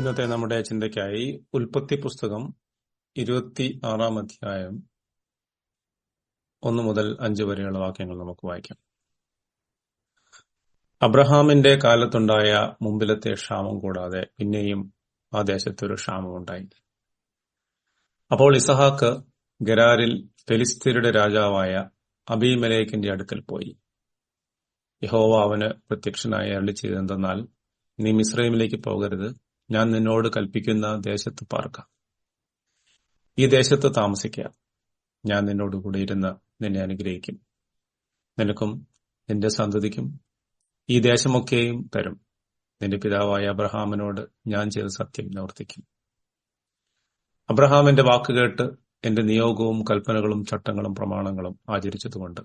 ഇന്നത്തെ നമ്മുടെ ചിന്തയ്ക്കായി ഉൽപ്പത്തി പുസ്തകം 26-ാം അധ്യായം 1 മുതൽ 5 വരെയുള്ള വാക്യങ്ങൾ നമുക്ക് വായിക്കാം. അബ്രഹാമിന്റെ കാലത്തുണ്ടായ മുമ്പിലത്തെ ക്ഷാമം കൂടാതെ പിന്നെയും ആ ദേശത്തൊരു ക്ഷാമമുണ്ടായി. അപ്പോൾ ഇസഹാക്ക് ഗെരാരിൽ ഫെലിസ്ത്യരുടെ രാജാവായ അബീമേലെക്കിന്റെ അടുക്കൽ പോയി. യഹോവ അവന് പ്രത്യക്ഷനായി അരുളിച്ചെയ്തതെന്തെന്നാൽ, നീ മിസ്രയീമിലേക്ക് പോകരുത്, ഞാൻ നിന്നോട് കൽപ്പിക്കുന്ന ദേശത്ത് പാർക്ക. ഈ ദേശത്ത് താമസിക്കുക. ഞാൻ നിന്നോടുകൂടി ഇരുന്ന് നിന്നെ അനുഗ്രഹിക്കും. നിനക്കും നിന്റെ സന്തതിക്കും ഈ ദേശമൊക്കെയും തരും. നിന്റെ പിതാവായ അബ്രഹാമിനോട് ഞാൻ ചെയ്ത സത്യം നിവർത്തിക്കും. അബ്രഹാമിന്റെ വാക്കുകേട്ട് എന്റെ നിയോഗവും കൽപ്പനകളും ചട്ടങ്ങളും പ്രമാണങ്ങളും ആചരിച്ചതുകൊണ്ട്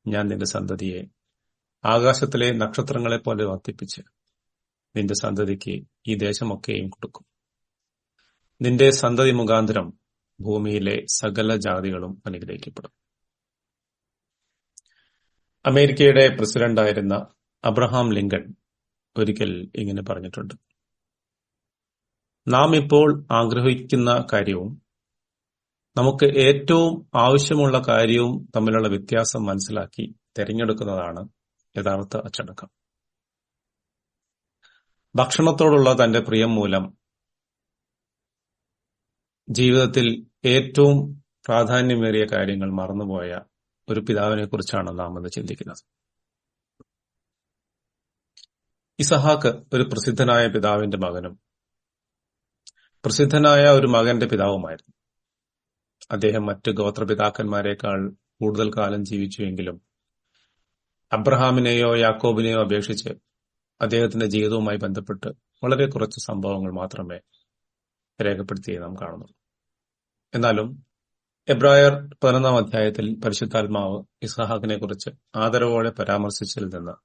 ഞാൻ നിന്റെ സന്തതിയെ ആകാശത്തിലെ നക്ഷത്രങ്ങളെപ്പോലെ വർദ്ധിപ്പിച്ച് നിന്റെ സന്തതിക്ക് ഈ ദേശമൊക്കെയും കൊടുക്കും. നിന്റെ സന്തതി മുഖാന്തരം ഭൂമിയിലെ സകല ജാതികളും അനുഗ്രഹിക്കപ്പെടും. അമേരിക്കയുടെ പ്രസിഡന്റായിരുന്ന അബ്രഹാം ലിങ്കൺ ഒരിക്കൽ ഇങ്ങനെ പറഞ്ഞിട്ടുണ്ട്: നാം ഇപ്പോൾ ആഗ്രഹിക്കുന്ന കാര്യവും നമുക്ക് ഏറ്റവും ആവശ്യമുള്ള കാര്യവും തമ്മിലുള്ള വ്യത്യാസം മനസ്സിലാക്കി തിരഞ്ഞെടുക്കുന്നതാണ് യഥാർത്ഥ അച്ചടക്കം. ഭക്ഷണത്തോടുള്ള തന്റെ പ്രിയം മൂലം ജീവിതത്തിൽ ഏറ്റവും പ്രാധാന്യമേറിയ കാര്യങ്ങൾ മറന്നുപോയ ഒരു പിതാവിനെ കുറിച്ചാണ് നാം ഇന്ന് ചിന്തിക്കുന്നത്. ഇസഹാക്ക് ഒരു പ്രസിദ്ധനായ പിതാവിന്റെ മകനും പ്രസിദ്ധനായ ഒരു മകന്റെ പിതാവുമായിരുന്നു. അദ്ദേഹം മറ്റ് ഗോത്രപിതാക്കന്മാരെക്കാൾ കൂടുതൽ കാലം ജീവിച്ചുവെങ്കിലും അബ്രഹാമിനെയോ യാക്കോബിനെയോ അപേക്ഷിച്ച് അദ്ദേഹത്തിന്റെ ജീവിതവുമായി ബന്ധപ്പെട്ട് വളരെ കുറച്ച് സംഭവങ്ങൾ മാത്രമേ രേഖപ്പെടുത്തിയേ നാം കാണുന്നുള്ളൂ. എന്നാലും എബ്രായർ 11-ാം അധ്യായത്തിൽ പരിശുദ്ധാത്മാവ് ഇസഹാക്കിനെ കുറിച്ച് ആദരവോടെ പരാമർശിച്ചതിൽ നിന്ന്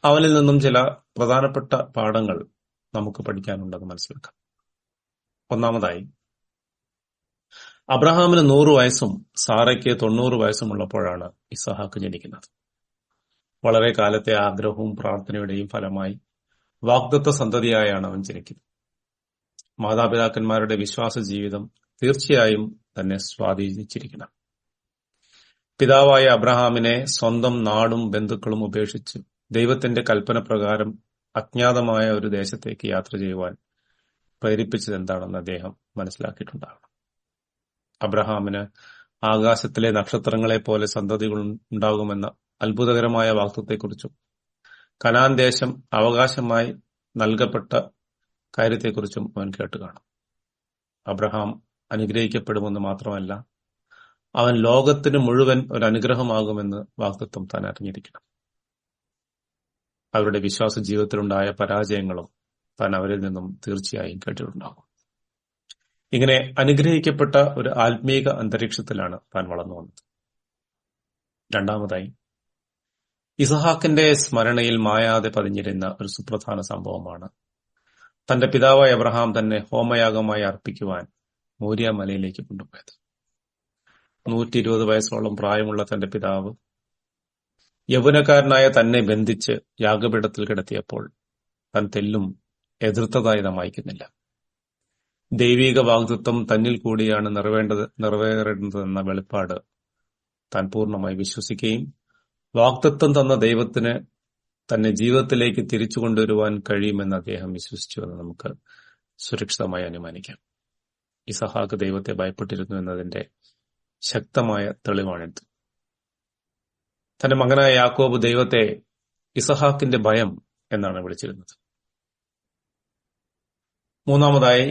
അവനിൽ നിന്നും ചില പ്രധാനപ്പെട്ട പാഠങ്ങൾ നമുക്ക് പഠിക്കാനുണ്ടെന്ന് മനസ്സിലാക്കാം. ഒന്നാമതായി, അബ്രഹാമിന് 100 വയസ്സും സാറയ്ക്ക് 90 വയസ്സുമുള്ളപ്പോഴാണ് ഇസഹാക്ക് ജനിക്കുന്നത്. വളരെ കാലത്തെ ആഗ്രഹവും പ്രാർത്ഥനയുടെയും ഫലമായി വാഗ്ദത്ത സന്തതിയായാണ് അവൻ ജനിക്കുന്നത്. മാതാപിതാക്കന്മാരുടെ വിശ്വാസ ജീവിതം തീർച്ചയായും തന്നെ സ്വാധീനിച്ചിരിക്കണം. പിതാവായ അബ്രഹാമിനെ സ്വന്തം നാടും ബന്ധുക്കളും ഉപേക്ഷിച്ച് ദൈവത്തിന്റെ കൽപ്പന പ്രകാരം അജ്ഞാതമായ ഒരു ദേശത്തേക്ക് യാത്ര ചെയ്യുവാൻ പ്രേരിപ്പിച്ചത് എന്താണെന്ന് അദ്ദേഹം മനസ്സിലാക്കിയിട്ടുണ്ടാകണം. അബ്രഹാമിന് ആകാശത്തിലെ നക്ഷത്രങ്ങളെപ്പോലെ സന്തതികൾ ഉണ്ടാകുമെന്ന അത്ഭുതകരമായ വാഗ്ദത്തത്തെക്കുറിച്ചും കനാൻ ദേശം അവകാശമായി നൽകപ്പെട്ട കാര്യത്തെക്കുറിച്ചും അവൻ കേട്ടുകാണും. അബ്രഹാം അനുഗ്രഹിക്കപ്പെടുമെന്ന് മാത്രമല്ല, അവൻ ലോകത്തിന് മുഴുവൻ ഒരു അനുഗ്രഹമാകുമെന്ന് വാഗ്ദത്തം താൻ അറിഞ്ഞിരിക്കണം. അവരുടെ വിശ്വാസ ജീവിതത്തിലുണ്ടായ പരാജയങ്ങളും താൻ അവരിൽ നിന്നും തീർച്ചയായും കേട്ടിട്ടുണ്ടാകും. ഇങ്ങനെ അനുഗ്രഹിക്കപ്പെട്ട ഒരു ആത്മീക അന്തരീക്ഷത്തിലാണ് താൻ വളർന്നു വന്നത്. രണ്ടാമതായി, ഇസഹാക്കിന്റെ സ്മരണയിൽ മായാതെ പതിഞ്ഞിരുന്ന ഒരു സുപ്രധാന സംഭവമാണ് തന്റെ പിതാവായ അബ്രഹാം തന്നെ ഹോമയാഗമായി അർപ്പിക്കുവാൻ മോരിയ മലയിലേക്ക് കൊണ്ടുപോയത്. 120 വയസ്സോളം പ്രായമുള്ള തന്റെ പിതാവ് യൗവനക്കാരനായ തന്നെ ബന്ധിച്ച് യാഗപീഠത്തിൽ കിടത്തിയപ്പോൾ താൻ തെല്ലും എതിർത്തതായി നാം വായിക്കുന്നില്ല. ദൈവിക വാഗ്ദത്വം തന്നിൽ കൂടിയാണ് നിറവേറേണ്ടതെന്ന വെളിപ്പാട് താൻ പൂർണ്ണമായി വിശ്വസിക്കുകയും വാഗ്ദത്വം തന്ന ദൈവത്തിന് തന്നെ ജീവിതത്തിലേക്ക് തിരിച്ചു കൊണ്ടുവരുവാൻ കഴിയുമെന്ന് അദ്ദേഹം വിശ്വസിച്ചുവെന്ന് നമുക്ക് സുരക്ഷിതമായി അനുമാനിക്കാം. ഇസഹാക്ക് ദൈവത്തെ ഭയപ്പെട്ടിരുന്നു എന്നതിന്റെ ശക്തമായ തെളിവാണിത്. തന്റെ മകനായ യാക്കോബ് ദൈവത്തെ ഇസഹാക്കിന്റെ ഭയം എന്നാണ് വിളിച്ചിരുന്നത്. മൂന്നാമതായി,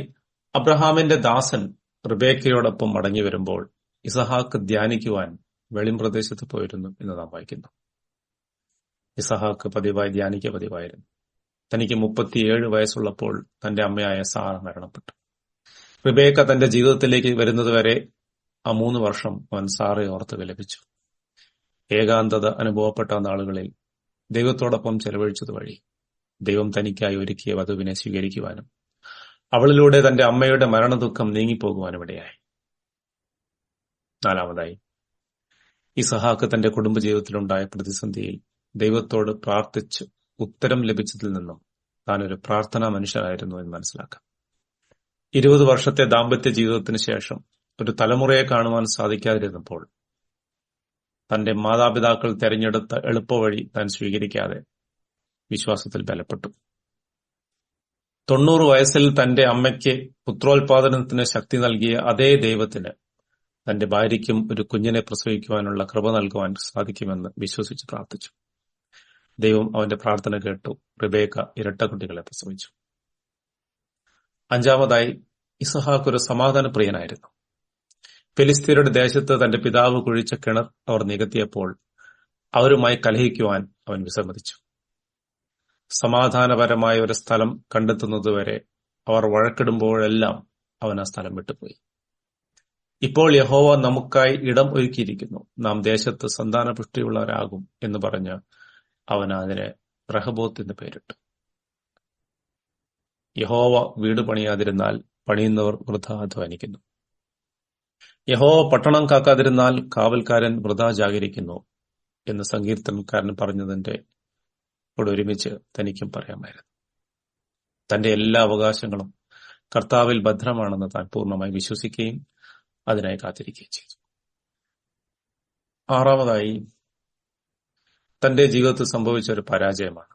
അബ്രഹാമിന്റെ ദാസൻ റിബേക്കയോടൊപ്പം മടങ്ങി വരുമ്പോൾ ഇസഹാക്ക് ധ്യാനിക്കുവാൻ വെളിമ്പ്രദേശത്ത് പോയിരുന്നു എന്ന് നാം വായിക്കുന്നു. ഇസഹാക്ക് പതിവായിരുന്നു. തനിക്ക് 37 വയസ്സുള്ളപ്പോൾ തന്റെ അമ്മയായ സാറ മരണപ്പെട്ടു. റിബേക്ക തന്റെ ജീവിതത്തിലേക്ക് വരുന്നതുവരെ ആ 3 വർഷം അവൻ സാറയെ ഓർത്ത് വിലപിച്ചു. ഏകാന്തത അനുഭവപ്പെട്ട നാളുകളിൽ ദൈവത്തോടൊപ്പം ചെലവഴിച്ചത് വഴി ദൈവം തനിക്കായി ഒരുക്കിയ വധുവിനെ സ്വീകരിക്കുവാനും അവളിലൂടെ തന്റെ അമ്മയുടെ മരണദുഃഖം നീങ്ങിപ്പോകുവാനും ഇടയായി. നാലാമതായി, ഇസഹാക്ക് തന്റെ കുടുംബജീവിതത്തിലുണ്ടായ പ്രതിസന്ധിയിൽ ദൈവത്തോട് പ്രാർത്ഥിച്ച് ഉത്തരം ലഭിച്ചതിൽ നിന്നും താനൊരു പ്രാർത്ഥനാ മനുഷ്യനായിരുന്നു എന്ന് മനസ്സിലാക്കാം. 20 വർഷത്തെ ദാമ്പത്യ ജീവിതത്തിന് ശേഷം ഒരു തലമുറയെ കാണുവാൻ സാധിക്കാതിരുന്നപ്പോൾ തന്റെ മാതാപിതാക്കൾ തെരഞ്ഞെടുത്ത എളുപ്പവഴി താൻ സ്വീകരിക്കാതെ വിശ്വാസത്തിൽ ബലപ്പെട്ടു. 90 വയസ്സിൽ തന്റെ അമ്മയ്ക്ക് പുത്രോത്പാദനത്തിന് ശക്തി നൽകിയ അതേ ദൈവത്തിന് തന്റെ ഭാര്യയ്ക്കും ഒരു കുഞ്ഞിനെ പ്രസവിക്കുവാനുള്ള കൃപ നൽകുവാൻ സാധിക്കുമെന്ന് വിശ്വസിച്ച് പ്രാർത്ഥിച്ചു. ദൈവം അവന്റെ പ്രാർത്ഥന കേട്ടു. റിബേക്ക ഇരട്ടക്കുട്ടികളെ പ്രസവിച്ചു. 5-ാമതായി, ഇസഹാക്ക് ഒരു സമാധാനപ്രിയനായിരുന്നു. ഫെലിസ്ത്യരുടെ ദേശത്ത് തന്റെ പിതാവ് കുഴിച്ച കിണർ അവർ നികത്തിയപ്പോൾ അവരുമായി കലഹിക്കുവാൻ അവൻ വിസമ്മതിച്ചു. സമാധാനപരമായ ഒരു സ്ഥലം കണ്ടെത്തുന്നതുവരെ അവർ വഴക്കിടുമ്പോഴെല്ലാം അവൻ ആ സ്ഥലം വിട്ടുപോയി. ഇപ്പോൾ യഹോവ നമുക്കായി ഇടം ഒരുക്കിയിരിക്കുന്നു, നാം ദേശത്ത് സന്താനപുഷ്ടിയുള്ളവരാകും എന്ന് പറഞ്ഞ് അവൻ അതിനെ റഹബോത്ത് എന്ന് പേരിട്ടു. യഹോവ വീട് പണിയാതിരുന്നാൽ പണിയുന്നവർ വൃഥാ അധ്വാനിക്കുന്നു. യഹോവ പട്ടണം കാക്കാതിരുന്നാൽ കാവൽക്കാരൻ വൃഥാ ജാഗരിക്കുന്നു എന്ന് സങ്കീർത്തനക്കാരൻ പറഞ്ഞതിന്റെ കൂടെ ഒരുമിച്ച് തനിക്കും പറയാമായിരുന്നു. തന്റെ എല്ലാ അവകാശങ്ങളും കർത്താവിൽ ഭദ്രമാണെന്ന് താൻ പൂർണ്ണമായി വിശ്വസിക്കുകയും അതിനായി കാത്തിരിക്കുകയും ചെയ്തു. 6-ാമതായി, തന്റെ ജീവിതത്തിൽ സംഭവിച്ച ഒരു പരാജയമാണ്.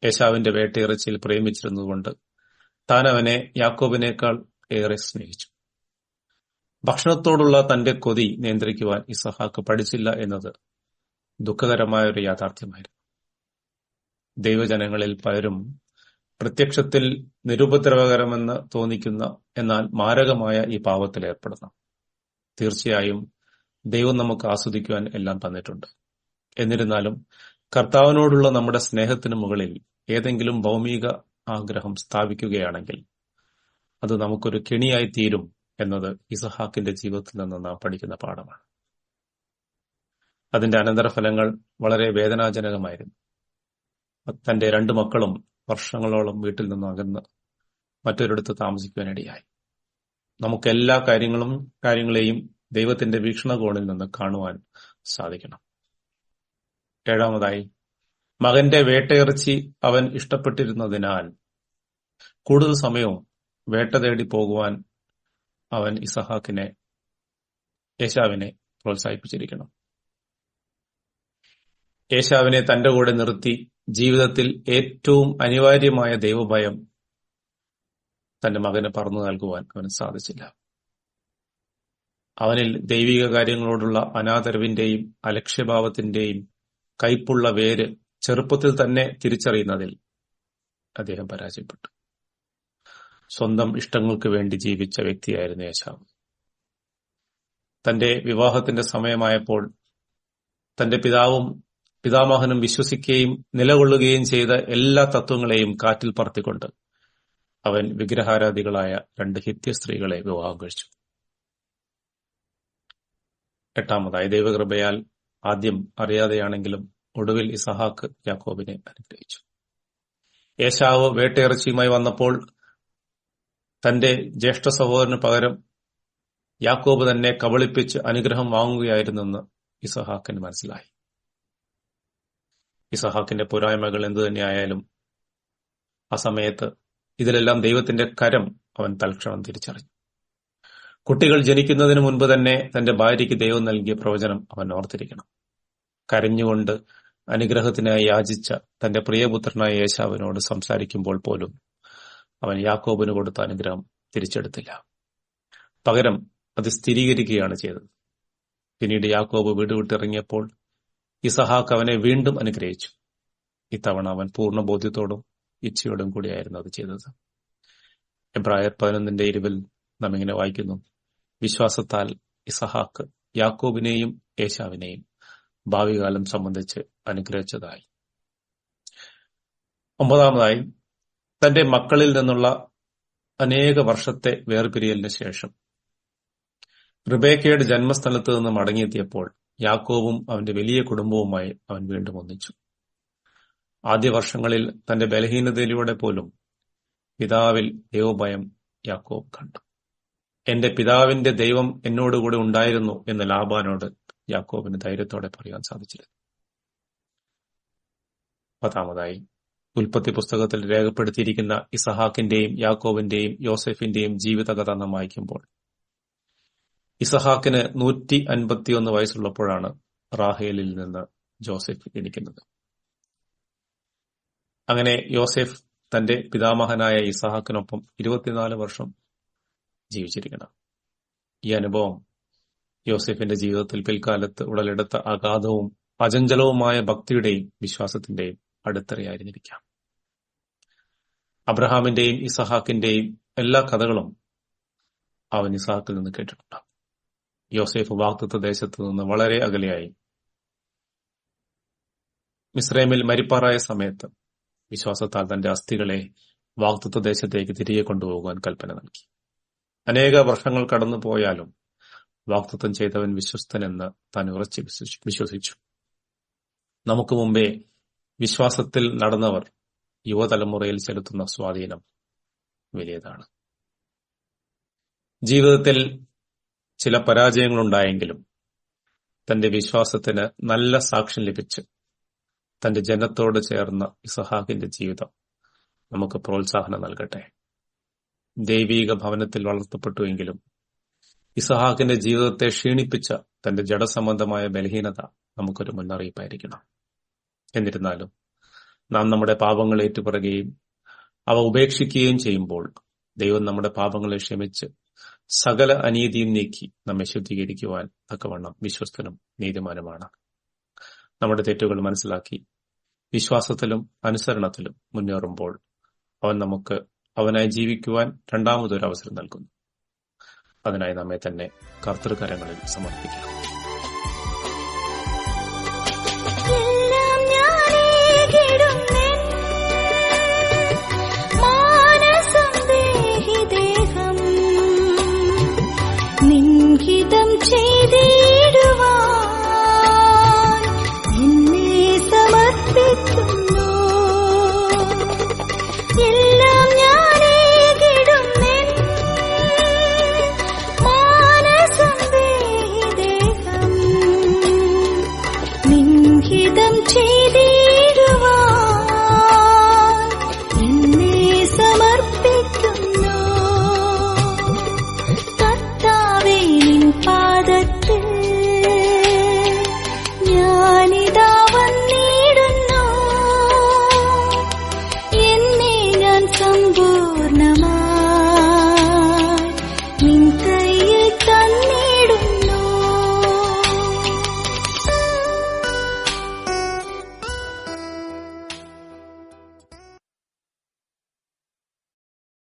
ഏശാവിന്റെ വേട്ടയിറച്ചിയിൽ പ്രേമിച്ചിരുന്നതുകൊണ്ട് താൻ അവനെ യാക്കോബിനേക്കാൾ ഏറെ സ്നേഹിച്ചു. ഭക്ഷണത്തോടുള്ള തന്റെ കൊതി നിയന്ത്രിക്കുവാൻ ഇസഹാക്ക് പഠിച്ചില്ല എന്നത് ദുഃഖകരമായ ഒരു യാഥാർത്ഥ്യമായിരുന്നു. ദൈവജനങ്ങളിൽ പലരും പ്രത്യക്ഷത്തിൽ നിരുപദ്രവകരമെന്ന് തോന്നിക്കുന്ന എന്നാൽ മാരകമായ ഈ പാവത്തിൽ ഏർപ്പെടുന്നു. തീർച്ചയായും ദൈവം നമുക്ക് ആസ്വദിക്കുവാൻ എല്ലാം തന്നിട്ടുണ്ട്. എന്നിരുന്നാലും കർത്താവിനോടുള്ള നമ്മുടെ സ്നേഹത്തിന് മുകളിൽ ഏതെങ്കിലും ഭൗമിക ആഗ്രഹം സ്ഥാപിക്കുകയാണെങ്കിൽ അത് നമുക്കൊരു കെണിയായി തീരും എന്നത് ഇസഹാക്കിന്റെ ജീവിതത്തിൽ നിന്ന് നാം പഠിക്കുന്ന പാഠമാണ്. അതിന്റെ അനന്തരഫലങ്ങൾ വളരെ വേദനാജനകമായിരുന്നു. തന്റെ 2 മക്കളും വർഷങ്ങളോളം വീട്ടിൽ നിന്ന് അകന്ന് മറ്റൊരിടത്ത് താമസിക്കുവാനിടയായി. നമുക്ക് എല്ലാ കാര്യങ്ങളെയും ദൈവത്തിന്റെ വീക്ഷണകോണിൽ നിന്ന് കാണുവാൻ സാധിക്കണം. 7-ാമതായി, മകന്റെ വേട്ടയിറച്ചി അവൻ ഇഷ്ടപ്പെട്ടിരുന്നതിനാൽ കൂടുതൽ സമയവും വേട്ട തേടി പോകുവാൻ അവൻ ഏശാവിനെ പ്രോത്സാഹിപ്പിച്ചിരിക്കണം. ഏശാവിനെ തന്റെ കൂടെ നിർത്തി ജീവിതത്തിൽ ഏറ്റവും അനിവാര്യമായ ദൈവഭയം തന്റെ മകന് പറഞ്ഞു നൽകുവാൻ അവന് സാധിച്ചില്ല. അവനിൽ ദൈവിക കാര്യങ്ങളോടുള്ള അനാദരവിന്റെയും അലക്ഷ്യഭാവത്തിന്റെയും കയ്പുള്ള വേര് ചെറുപ്പത്തിൽ തന്നെ തിരിച്ചറിയുന്നതിൽ അദ്ദേഹം പരാജയപ്പെട്ടു. സ്വന്തം ഇഷ്ടങ്ങൾക്ക് വേണ്ടി ജീവിച്ച വ്യക്തിയായിരുന്നു ഏശാവ്. തന്റെ വിവാഹത്തിന്റെ സമയമായപ്പോൾ തന്റെ പിതാമഹനും വിശ്വസിക്കുകയും നിലകൊള്ളുകയും ചെയ്ത എല്ലാ തത്വങ്ങളെയും കാറ്റിൽ പറത്തിക്കൊണ്ട് അവൻ വിഗ്രഹാരാധികളായ 2 ഹിത്യ സ്ത്രീകളെ വിവാഹം കഴിച്ചു. 8-ാമതായി, ദൈവകൃപയാൽ ആദ്യം അറിയാതെയാണെങ്കിലും ഒടുവിൽ ഇസഹാക്ക് യാക്കോബിനെ അനുഗ്രഹിച്ചു. ഏശാവ് വേട്ടയിറച്ചിയുമായി വന്നപ്പോൾ തന്റെ ജ്യേഷ്ഠ സഹോദരന് പകരം യാക്കോബ് തന്നെ കബളിപ്പിച്ച് അനുഗ്രഹം വാങ്ങുകയായിരുന്നെന്ന് ഇസഹാക്കിന് മനസ്സിലായി. ഇസഹാക്കിന്റെ പോരായ്മകൾ എന്തുതന്നെയായാലും ആ സമയത്ത് ഇതിലെല്ലാം ദൈവത്തിന്റെ കരം അവൻ തൽക്ഷണം തിരിച്ചറിഞ്ഞു. കുട്ടികൾ ജനിക്കുന്നതിന് മുൻപ് തന്നെ തന്റെ ഭാര്യയ്ക്ക് ദൈവം നൽകിയ പ്രവചനം അവൻ ഓർത്തിരിക്കണം. കരഞ്ഞുകൊണ്ട് അനുഗ്രഹത്തിനായി യാചിച്ച തന്റെ പ്രിയപുത്രനായ ഏശാവിനോട് സംസാരിക്കുമ്പോൾ പോലും അവൻ യാക്കോബിന് കൊടുത്ത അനുഗ്രഹം തിരിച്ചെടുത്തില്ല. പകരം അത് സ്ഥിരീകരിക്കുകയാണ് ചെയ്തത്. പിന്നീട് യാക്കോബ് വീട് വിട്ടിറങ്ങിയപ്പോൾ ഇസഹാക്ക് അവനെ വീണ്ടും അനുഗ്രഹിച്ചു. ഇത്തവണ അവൻ പൂർണ്ണ ബോധ്യത്തോടും ഇച്ഛയോടും കൂടിയായിരുന്നു അത് ചെയ്തത്. എബ്രായർ 11:20 നാം ഇങ്ങനെ വായിക്കുന്നു: വിശ്വാസത്താൽ ഇസഹാക്ക് യാക്കോബിനെയും ഏശാവിനെയും ഭാവികാലം സംബന്ധിച്ച് അനുഗ്രഹിച്ചതായി. 9-ാമതായി, തന്റെ മക്കളിൽ നിന്നുള്ള അനേക വർഷത്തെ വേർപിരിയലിന് ശേഷം റിബേക്കയുടെ ജന്മസ്ഥലത്ത് നിന്ന് മടങ്ങിയെത്തിയപ്പോൾ യാക്കോബും അവന്റെ വലിയ കുടുംബവുമായി അവൻ വീണ്ടും ഒന്നിച്ചു. ആദ്യ വർഷങ്ങളിൽ തന്റെ ബലഹീനതയിലൂടെ പോലും പിതാവിൽ ദൈവഭയം യാക്കോബ് കണ്ടു. എന്റെ പിതാവിന്റെ ദൈവം എന്നോടുകൂടെ ഉണ്ടായിരുന്നു എന്ന് ലാബാനോട് യാക്കോബിന് ധൈര്യത്തോടെ പറയാൻ സാധിച്ചിരുന്നു. 10-ാമതായി, ഉൽപ്പത്തി പുസ്തകത്തിൽ രേഖപ്പെടുത്തിയിരിക്കുന്ന ഇസഹാക്കിന്റെയും യാക്കോബിന്റെയും യോസെഫിന്റെയും ജീവിതകഥ നാം വായിക്കുമ്പോൾ ഇസഹാക്കിന് 151 വയസ്സുള്ളപ്പോഴാണ് റാഹേലിൽ നിന്ന് ജോസഫ് ജനിക്കുന്നത്. അങ്ങനെ യോസെഫ് തന്റെ പിതാമഹനായ ഇസഹാക്കിനൊപ്പം 24 വർഷം ജീവിച്ചിരിക്കണം. ഈ അനുഭവം യോസെഫിന്റെ ജീവിതത്തിൽ പിൽക്കാലത്ത് ഉടലെടുത്ത അഗാധവും അചഞ്ചലവുമായ ഭക്തിയുടെയും വിശ്വാസത്തിന്റെയും അടിത്തറയായിരുന്നിരിക്കാം. അബ്രഹാമിന്റെയും ഇസഹാക്കിന്റെയും എല്ലാ കഥകളും അവൻ ഇസഹാക്കിൽ നിന്ന് കേട്ടിട്ടുണ്ട്. യോസെഫ് വാഗ്ദത്ത ദേശത്ത് നിന്ന് വളരെ അകലെയായി മിസ്രൈമിൽ മരിപ്പാറായ സമയത്ത് വിശ്വാസത്താൽ തന്റെ അസ്ഥികളെ വാഗ്ദത്ത ദേശത്തേക്ക് തിരികെ കൊണ്ടുപോകാൻ കൽപ്പന നൽകി. അനേക വർഷങ്ങൾ കടന്നു പോയാലും വാഗ്ദത്തം ചെയ്തവൻ വിശ്വസ്തനെന്ന് താൻ ഉറച്ചു വിശ്വസിച്ചു. നമുക്ക് മുമ്പേ വിശ്വാസത്തിൽ നടന്നവർ യുവതലമുറയിൽ ചെലുത്തുന്ന സ്വാധീനം വലിയതാണ്. ജീവിതത്തിൽ ചില പരാജയങ്ങളുണ്ടായെങ്കിലും തന്റെ വിശ്വാസത്തിന് നല്ല സാക്ഷ്യം ലഭിച്ച് തന്റെ ജനത്തോട് ചേർന്ന ഇസഹാക്കിന്റെ ജീവിതം നമുക്ക് പ്രോത്സാഹനം നൽകട്ടെ. ദൈവീക ഭവനത്തിൽ വളർത്തപ്പെട്ടുവെങ്കിലും ഇസഹാക്കിന്റെ ജീവിതത്തെ ക്ഷീണിപ്പിച്ച തന്റെ ജഡസംബന്ധമായ ബലഹീനത നമുക്കൊരു മുന്നറിയിപ്പായിരിക്കണം. എന്നിരുന്നാലും നാം നമ്മുടെ പാപങ്ങളെ ഏറ്റുപറയുകയും അവ ഉപേക്ഷിക്കുകയും ചെയ്യുമ്പോൾ ദൈവം നമ്മുടെ പാപങ്ങളെ ക്ഷമിച്ച് സകല അനീതിയും നീക്കി നമ്മെ ശുദ്ധീകരിക്കുവാൻ തക്കവണ്ണം വിശ്വസ്തനും നീതിമാനുമാണ്. നമ്മുടെ തെറ്റുകൾ മനസ്സിലാക്കി വിശ്വാസത്തിലും അനുസരണത്തിലും മുന്നേറുമ്പോൾ അവൻ നമുക്ക് അവനായി ജീവിക്കുവാൻ രണ്ടാമതൊരു അവസരം നൽകുന്നു. അതിനായി നമ്മെ തന്നെ കർത്തൃകരങ്ങളിൽ സമർപ്പിക്കാം.